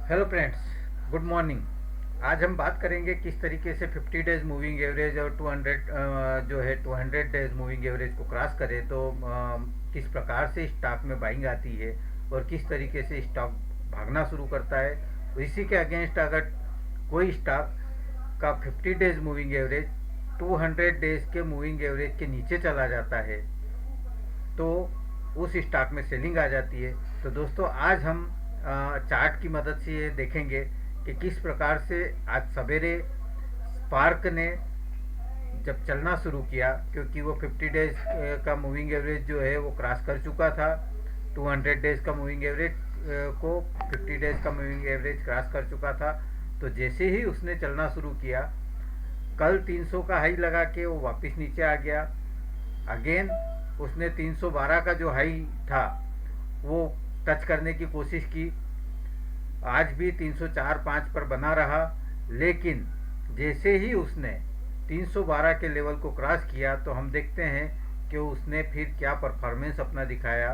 Hello friends, good morning. आज हम बात करेंगे किस तरीके से 50 डेज मूविंग एवरेज और 200 जो है 200 डेज मूविंग एवरेज को क्रॉस करे तो किस प्रकार से स्टॉक में बाइंग आती है और किस तरीके से स्टॉक भागना शुरू करता है। इसी के अगेंस्ट अगर कोई स्टॉक का 50 डेज मूविंग एवरेज 200 डेज के मूविंग एवरेज के नीचे चला जाता है तो उस स्टॉक में सेलिंग आ जाती है। तो दोस्तों आज हम चार्ट की मदद से ये देखेंगे कि किस प्रकार से आज सवेरे स्पार्क ने जब चलना शुरू किया, क्योंकि वो 50 डेज का मूविंग एवरेज जो है वो क्रॉस कर चुका था। 200 डेज का मूविंग एवरेज को 50 डेज का मूविंग एवरेज क्रॉस कर चुका था। तो जैसे ही उसने चलना शुरू किया, कल 300 का हाई लगा के वो वापस नीचे आ गया। अगेन उसने 312 का जो हाई था वो टच करने की कोशिश की। आज भी 304.5 पर बना रहा, लेकिन जैसे ही उसने 312 के लेवल को क्रॉस किया तो हम देखते हैं कि उसने फिर क्या परफॉर्मेंस अपना दिखाया।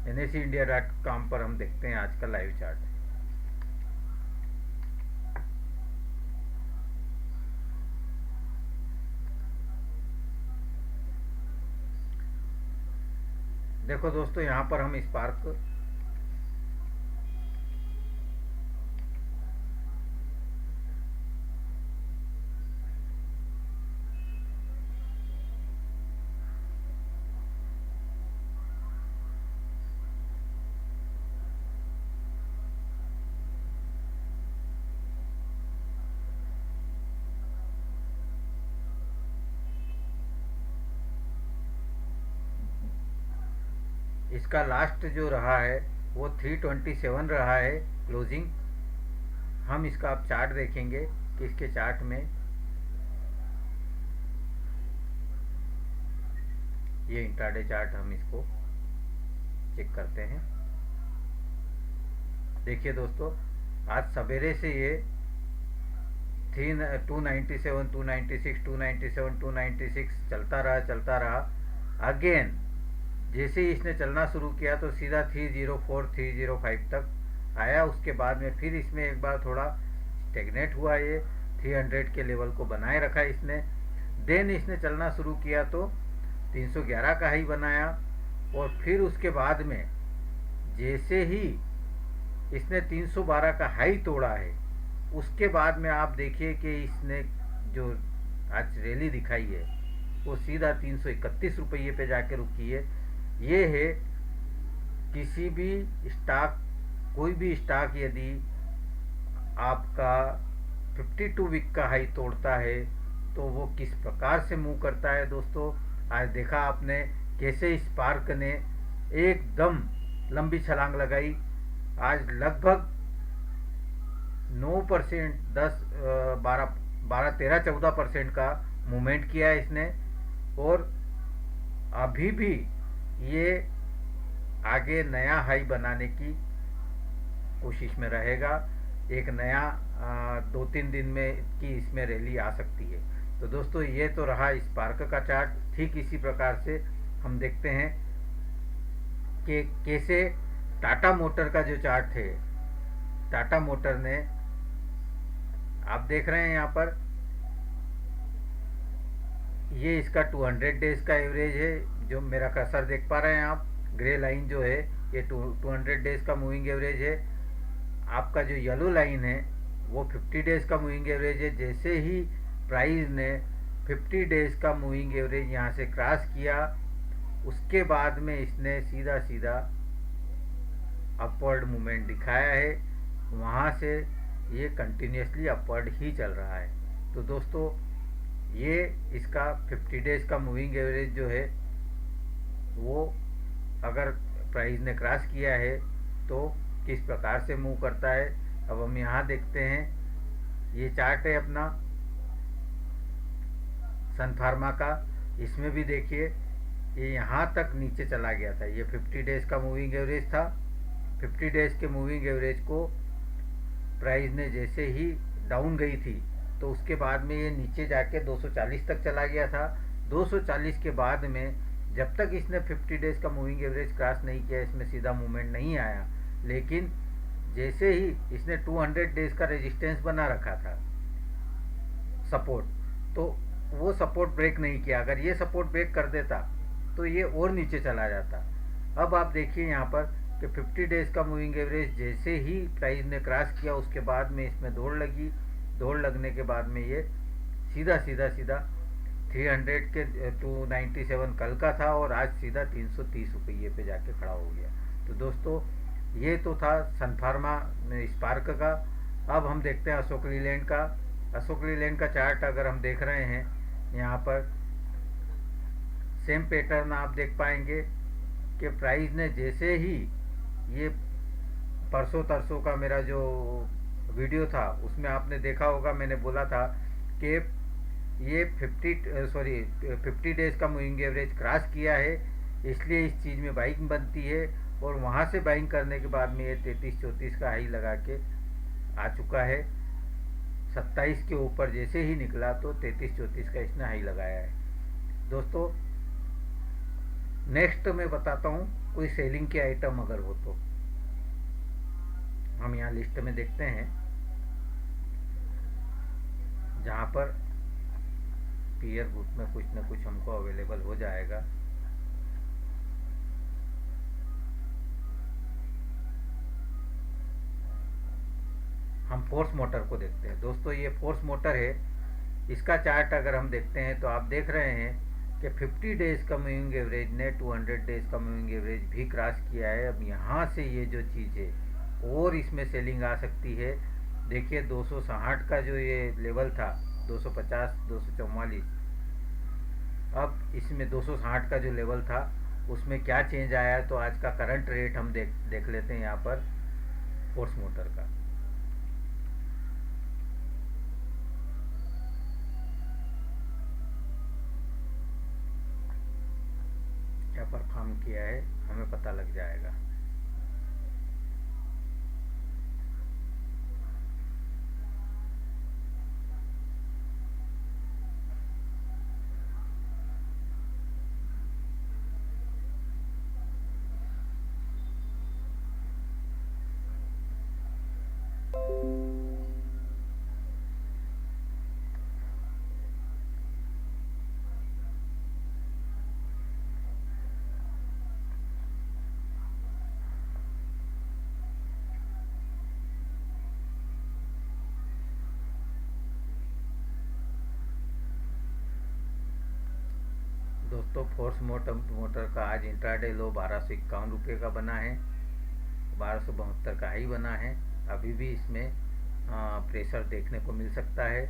NSEindia.com पर हम देखते हैं आज का लाइव चार्ट। देखो दोस्तों, यहाँ पर हम स्पार्क इसका लास्ट जो रहा है वो 327 रहा है क्लोजिंग। हम इसका अब चार्ट देखेंगे कि इसके चार्ट में ये इंट्राडे चार्ट हम इसको चेक करते हैं। देखिए दोस्तों, आज सवेरे से ये 297 296 297 296 चलता रहा। अगेन जैसे ही इसने चलना शुरू किया तो सीधा 304 305 तक आया। उसके बाद में फिर इसमें एक बार थोड़ा स्टेगनेट हुआ, ये 300 के लेवल को बनाए रखा इसने। देन इसने चलना शुरू किया तो 311 का हाई बनाया, और फिर उसके बाद में जैसे ही इसने 312 का हाई तोड़ा है, उसके बाद में आप देखिए कि इसने जो आज रैली दिखाई है वो सीधा 331 रुपये पे जाके रुकी है। ये है किसी भी स्टॉक, कोई भी स्टॉक यदि आपका 52 वीक का हाई तोड़ता है तो वो किस प्रकार से मूव करता है। दोस्तों आज देखा आपने कैसे स्पार्क ने एकदम लंबी छलांग लगाई। आज लगभग 9%, 10, 12, 13, 14% का मूवमेंट किया है इसने, और अभी भी ये आगे नया हाई बनाने की कोशिश में रहेगा। एक नया 2-3 दिन में की इसमें रैली आ सकती है। तो दोस्तों ये तो रहा स्पार्क का चार्ट। ठीक इसी प्रकार से हम देखते हैं कि कैसे टाटा मोटर का जो चार्ट है, टाटा मोटर ने, आप देख रहे हैं यहाँ पर ये इसका 200 डेज का एवरेज है, जो मेरा कर्सर देख पा रहे हैं आप। ग्रे लाइन जो है ये 200 डेज का मूविंग एवरेज है। आपका जो येलो लाइन है वो 50 डेज का मूविंग एवरेज है। जैसे ही प्राइस ने 50 डेज का मूविंग एवरेज यहाँ से क्रॉस किया, उसके बाद में इसने सीधा सीधा अपवर्ड मूवमेंट दिखाया है। वहाँ से ये कंटिन्यूसली अपवर्ड ही चल रहा है। तो दोस्तों ये इसका 50 डेज का मूविंग एवरेज जो है वो अगर प्राइस ने क्रॉस किया है तो किस प्रकार से मूव करता है। अब हम यहाँ देखते हैं, ये चार्ट है अपना सन फार्मा का। इसमें भी देखिए ये यहाँ तक नीचे चला गया था। ये 50 डेज का मूविंग एवरेज था। 50 डेज के मूविंग एवरेज को प्राइस ने जैसे ही डाउन गई थी तो उसके बाद में ये नीचे जाके 240 तक चला गया था। 240 के बाद में जब तक इसने 50 डेज का मूविंग एवरेज क्रॉस नहीं किया, इसमें सीधा मूवमेंट नहीं आया। लेकिन जैसे ही इसने 200 डेज का रेजिस्टेंस बना रखा था, सपोर्ट, तो वो सपोर्ट ब्रेक नहीं किया। अगर ये सपोर्ट ब्रेक कर देता तो ये और नीचे चला जाता। अब आप देखिए यहाँ पर कि 50 डेज का मूविंग एवरेज जैसे ही प्राइस ने क्रॉस किया, उसके बाद में इसमें दौड़ लगी। दौड़ लगने के बाद में ये सीधा सीधा सीधा 300 के 297 कल का था, और आज सीधा 330 रुपये पे जाके खड़ा हो गया। तो दोस्तों, ये तो था सन फार्मा स्पार्क का। अब हम देखते हैं अशोक लीलैंड का। अशोक लीलैंड का चार्ट अगर हम देख रहे हैं, यहाँ पर सेम पैटर्न आप देख पाएंगे कि प्राइस ने जैसे ही ये परसों तरसों का मेरा जो वीडियो था उसमें आपने देखा होगा, मैंने बोला था कि ये 50 डेज का मूविंग एवरेज क्रॉस किया है, इसलिए इस चीज़ में बाइंग बनती है। और वहाँ से बाइंग करने के बाद में ये 33-34 का हाई लगा के आ चुका है। 27 के ऊपर जैसे ही निकला तो 33-34 का इसने हाई लगाया है। दोस्तों, नेक्स्ट मैं बताता हूँ कोई सेलिंग के आइटम अगर हो तो। हम यहाँ लिस्ट में देखते हैं जहाँ पर पीयर ग्रुप में कुछ ना कुछ हमको अवेलेबल हो जाएगा। हम फोर्स मोटर को देखते हैं। दोस्तों, ये फोर्स मोटर है। इसका चार्ट अगर हम देखते हैं तो आप देख रहे हैं कि 50 डेज का मूविंग एवरेज ने 200 डेज का मूविंग एवरेज भी क्रॉस किया है। अब यहाँ से ये जो चीज़ है और इसमें सेलिंग आ सकती है। देखिए 260 का जो ये लेवल था, 250 244, अब इसमें 260 का जो लेवल था उसमें क्या चेंज आया है। तो आज का करंट रेट हम देख लेते हैं यहाँ पर फोर्स मोटर का। क्या परफॉर्म किया है हमें पता लग जाएगा। दोस्तों, फोर्स मोटर का आज इंट्राडे लो 1251 रुपये का बना है, 1272 का हाई बना है। अभी भी इसमें प्रेशर देखने को मिल सकता है।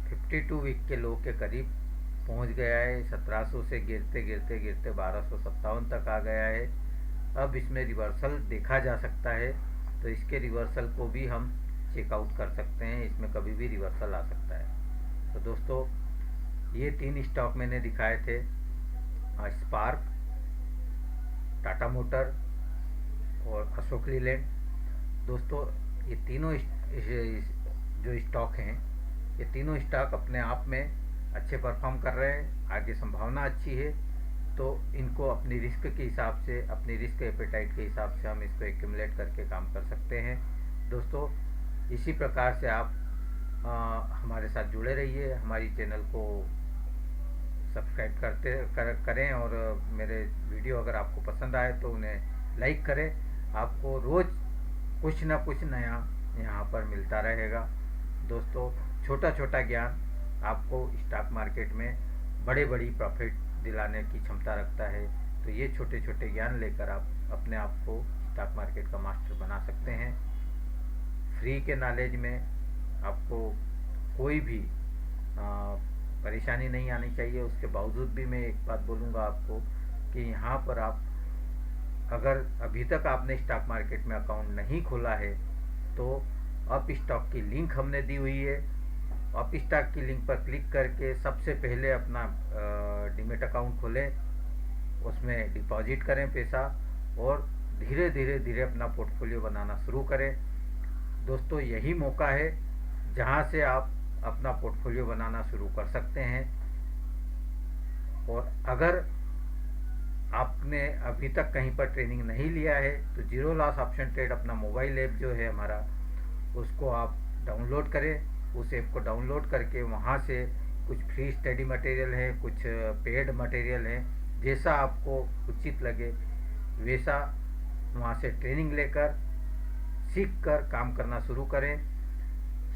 52 वीक के लो के करीब पहुंच गया है। 1700 से गिरते गिरते गिरते 1257 तक आ गया है। अब इसमें रिवर्सल देखा जा सकता है, तो इसके रिवर्सल को भी हम चेकआउट कर सकते हैं। इसमें कभी भी रिवर्सल आ सकता है। तो दोस्तों, ये 3 स्टॉक मैंने दिखाए थे, स्पार्क, टाटा मोटर और अशोक लीलैंड। दोस्तों, ये तीनों जो स्टॉक हैं, ये तीनों स्टॉक अपने आप में अच्छे परफॉर्म कर रहे हैं। आगे संभावना अच्छी है, तो इनको अपनी रिस्क के हिसाब से, अपनी रिस्क एपेटाइट के हिसाब से हम इसको एक्यूमुलेट करके काम कर सकते हैं। दोस्तों, इसी प्रकार से आप हमारे साथ जुड़े रहिए। हमारी चैनल को सब्सक्राइब करें, और मेरे वीडियो अगर आपको पसंद आए तो उन्हें लाइक करें। आपको रोज़ कुछ ना कुछ नया यहाँ पर मिलता रहेगा। दोस्तों, छोटा छोटा ज्ञान आपको स्टॉक मार्केट में बड़े बड़ी प्रॉफिट दिलाने की क्षमता रखता है। तो ये छोटे छोटे ज्ञान लेकर आप अपने आप को स्टॉक मार्केट का मास्टर बना सकते हैं। फ्री के नॉलेज में आपको कोई भी परेशानी नहीं आनी चाहिए। उसके बावजूद भी मैं एक बात बोलूँगा आपको कि यहाँ पर आप अगर अभी तक आपने स्टॉक मार्केट में अकाउंट नहीं खोला है, तो अप स्टॉक की लिंक हमने दी हुई है। अप स्टॉक की लिंक पर क्लिक करके सबसे पहले अपना डीमेट अकाउंट खोलें, उसमें डिपॉजिट करें पैसा, और धीरे धीरे धीरे अपना पोर्टफोलियो बनाना शुरू करें। दोस्तों, यही मौका है जहाँ से आप अपना पोर्टफोलियो बनाना शुरू कर सकते हैं। और अगर आपने अभी तक कहीं पर ट्रेनिंग नहीं लिया है तो जीरो लॉस ऑप्शन ट्रेड अपना मोबाइल ऐप जो है हमारा, उसको आप डाउनलोड करें। उस ऐप को डाउनलोड करके वहाँ से कुछ फ्री स्टडी मटेरियल है, कुछ पेड मटेरियल है, जैसा आपको उचित लगे वैसा वहाँ से ट्रेनिंग लेकर सीख कर काम करना शुरू करें।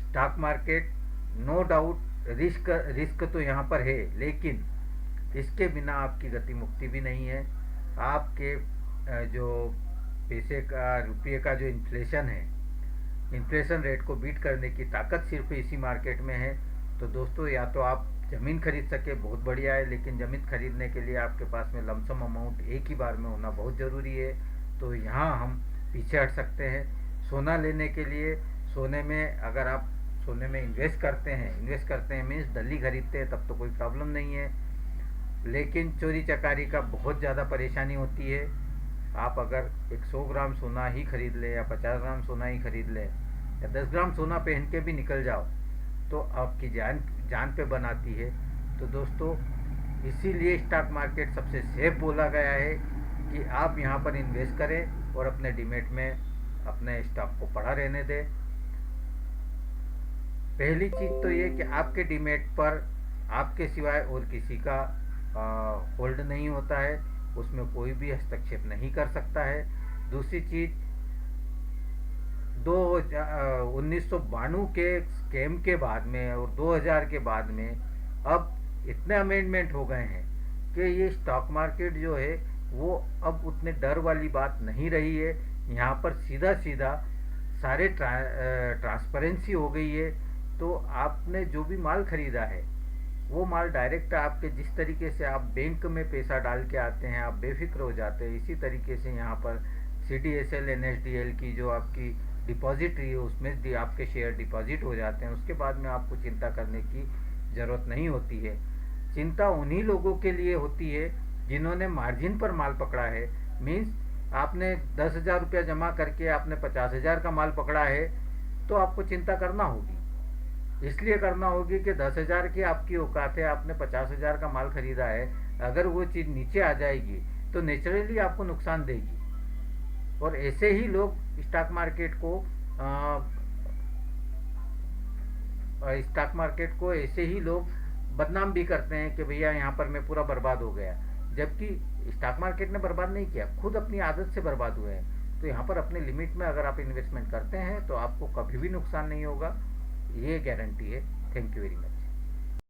Stock market no doubt risk risk तो यहाँ पर है, लेकिन इसके बिना आपकी गति मुक्ति भी नहीं है। आपके जो पैसे का, रुपये का जो इन्फ्लेशन है, इन्फ्लेशन रेट को बीट करने की ताकत सिर्फ इसी मार्केट में है। तो दोस्तों, या तो आप ज़मीन खरीद सके बहुत बढ़िया है, लेकिन ज़मीन खरीदने के लिए आपके पास में लमसम अमाउंट एक ही बार में होना बहुत ज़रूरी है। तो यहाँ हम पीछे हट सकते हैं। सोना लेने के लिए, सोने में अगर आप सोने में इन्वेस्ट करते हैं मीन्स डली खरीदते हैं, तब तो कोई प्रॉब्लम नहीं है। लेकिन चोरी चकारी का बहुत ज़्यादा परेशानी होती है। आप अगर एक 100 ग्राम सोना ही खरीद ले या 50 ग्राम सोना ही खरीद ले या 10 ग्राम सोना पहन के भी निकल जाओ तो आपकी जान जान पे बनाती है। तो दोस्तों, इसीलिए स्टॉक मार्केट सबसे सेफ बोला गया है कि आप यहाँ पर इन्वेस्ट करें और अपने डीमेट में अपने स्टॉक को पड़ा रहने दें। पहली चीज़ तो ये कि आपके डीमेट पर आपके सिवाय और किसी का होल्ड नहीं होता है, उसमें कोई भी हस्तक्षेप नहीं कर सकता है। दूसरी चीज़, 1992 के स्कैम के बाद में और 2000 के बाद में अब इतने अमेंडमेंट हो गए हैं कि ये स्टॉक मार्केट जो है वो अब उतने डर वाली बात नहीं रही है। यहाँ पर सीधा सीधा सारे ट्रांसपेरेंसी हो गई है। तो आपने जो भी माल खरीदा है वो माल डायरेक्ट आपके, जिस तरीके से आप बैंक में पैसा डाल के आते हैं आप बेफिक्र हो जाते हैं, इसी तरीके से यहाँ पर CDSL NSDL की जो आपकी डिपॉजिटरी है उसमें भी आपके शेयर डिपॉजिट हो जाते हैं। उसके बाद में आपको चिंता करने की ज़रूरत नहीं होती है। चिंता उन्हीं लोगों के लिए होती है जिन्होंने मार्जिन पर माल पकड़ा है। मीन्स आपने 10,000 रुपया जमा करके आपने 50,000 का माल पकड़ा है तो आपको चिंता करना होगी। इसलिए करना होगी कि 10,000 की आपकी औकात है, आपने 50,000 का माल खरीदा है। अगर वो चीज़ नीचे आ जाएगी तो नेचुरली आपको नुकसान देगी। और ऐसे ही लोग स्टॉक मार्केट को ऐसे ही लोग बदनाम भी करते हैं कि भैया यहाँ पर मैं पूरा बर्बाद हो गया, जबकि स्टॉक मार्केट ने बर्बाद नहीं किया, खुद अपनी आदत से बर्बाद हुए हैं। तो यहाँ पर अपने लिमिट में अगर आप इन्वेस्टमेंट करते हैं तो आपको कभी भी नुकसान नहीं होगा, ये गारंटी है। Thank you very much.